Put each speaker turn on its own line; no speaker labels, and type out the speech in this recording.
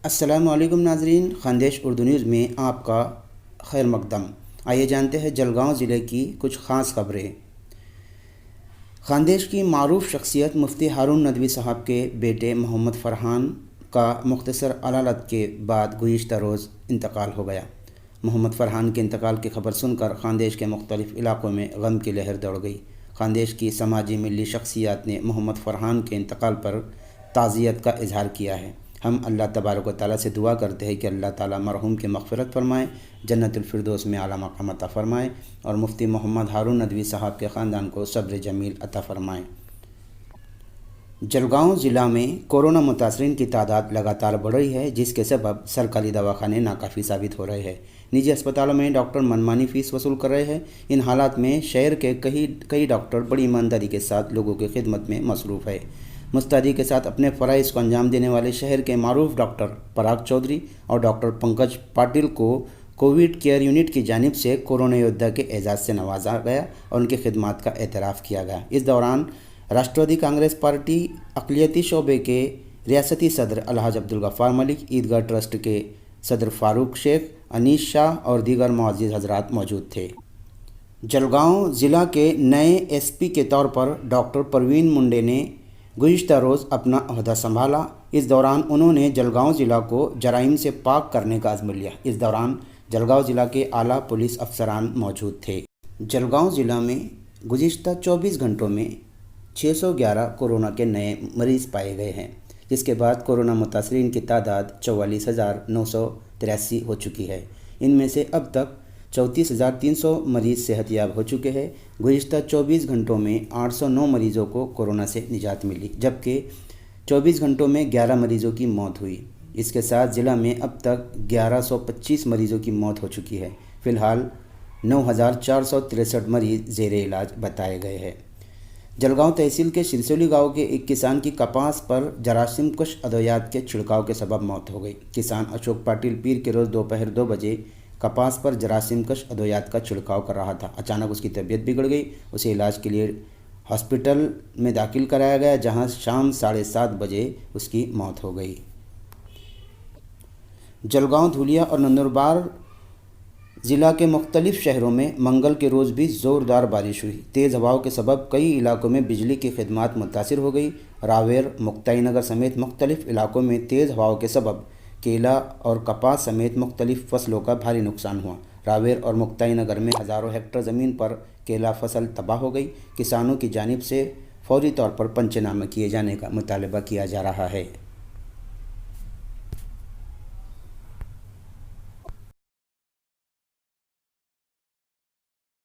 السلام علیکم ناظرین، خاندیش اردو نیوز میں آپ کا خیر مقدم۔ آئیے جانتے ہیں جلگاؤں ضلع کی کچھ خاص خبریں۔ خاندیش کی معروف شخصیت مفتی ہارون ندوی صاحب کے بیٹے محمد فرحان کا مختصر علالت کے بعد گزشتہ روز انتقال ہو گیا۔ محمد فرحان کے انتقال کی خبر سن کر خاندیش کے مختلف علاقوں میں غم کی لہر دوڑ گئی۔ خاندیش کی سماجی ملی شخصیات نے محمد فرحان کے انتقال پر تعزیت کا اظہار کیا ہے۔ ہم اللہ تبارک و تعالیٰ سے دعا کرتے ہیں کہ اللہ تعالیٰ مرحوم کی مغفرت فرمائے، جنت الفردوس میں اعلیٰ مقام عطا فرمائے اور مفتی محمد ہارون ندوی صاحب کے خاندان کو صبر جمیل عطا فرمائے۔ جلگاؤں ضلع میں کورونا متاثرین کی تعداد لگاتار بڑھ رہی ہے، جس کے سبب سرکاری دواخانے ناکافی ثابت ہو رہے ہیں۔ نجی اسپتالوں میں ڈاکٹر منمانی فیس وصول کر رہے ہیں۔ ان حالات میں شہر کے کئی ڈاکٹر بڑی ایمانداری کے ساتھ لوگوں کی خدمت میں مصروف ہے۔ مستعدی کے ساتھ اپنے فرائض کو انجام دینے والے شہر کے معروف ڈاکٹر پراگ چودھری اور ڈاکٹر پنکج پاٹل کو کووڈ کیئر یونٹ کی جانب سے کورونا یودھا کے اعزاز سے نوازا گیا اور ان کی خدمات کا اعتراف کیا گیا۔ اس دوران راشٹروادی کانگریس پارٹی اقلیتی شعبے کے ریاستی صدر الحاج عبدالغفار ملک، عیدگاہ ٹرسٹ کے صدر فاروق شیخ، انیس شاہ اور دیگر معزز حضرات موجود تھے۔ جلگاؤں ضلع کے نئے ایس پی کے طور پر ڈاکٹر پروین منڈے نے گزشتہ روز اپنا عہدہ سنبھالا۔ اس دوران انہوں نے جلگاؤں ضلع کو جرائم سے پاک کرنے کا عزم لیا۔ اس دوران جلگاؤں ضلع کے اعلیٰ پولیس افسران موجود تھے۔ جلگاؤں ضلع میں گزشتہ 24 گھنٹوں میں 611 کورونا کے نئے مریض پائے گئے ہیں، جس کے بعد کورونا متاثرین کی تعداد 44,983 ہو چکی ہے۔ ان میں سے اب تک 34,300 مریض صحت یاب ہو چکے ہیں۔ گزشتہ 24 گھنٹوں میں 809 مریضوں کو کورونا سے نجات ملی، جبکہ 24 گھنٹوں میں 11 مریضوں کی موت ہوئی۔ اس کے ساتھ ضلع میں اب تک 1125 مریضوں کی موت ہو چکی ہے۔ فی الحال 9,463 مریض زیر علاج بتائے گئے ہیں۔ جلگاؤں تحصیل کے شرسولی گاؤں کے ایک کسان کی کپاس پر جراثیم کش ادویات کے چھڑکاؤ کے سبب موت ہو گئی۔ کسان اشوک پاٹل پیر کے روز دوپہر 2 بجے کپاس پر جراثیم کش ادویات کا چھڑکاؤ کر رہا تھا۔ اچانک اس کی طبیعت بگڑ گئی۔ اسے علاج کے لیے ہاسپٹل میں داخل کرایا گیا، جہاں شام 7:30 بجے اس کی موت ہو گئی۔ جلگاؤں، دھولیا اور نندربار ضلع کے مختلف شہروں میں منگل کے روز بھی زوردار بارش ہوئی۔ تیز ہواؤں کے سبب کئی علاقوں میں بجلی کی خدمات متاثر ہو گئی۔ راویر، مکتائی نگر سمیت مختلف علاقوں میں تیز ہواؤں کے سبب کیلا اور کپاس سمیت مختلف فصلوں کا بھاری نقصان ہوا۔ راویر اور مکتائی نگر میں ہزاروں ہیکٹر زمین پر کیلا فصل تباہ ہو گئی۔ کسانوں کی جانب سے فوری طور پر پنچنامہ کیے جانے کا مطالبہ کیا جا رہا ہے۔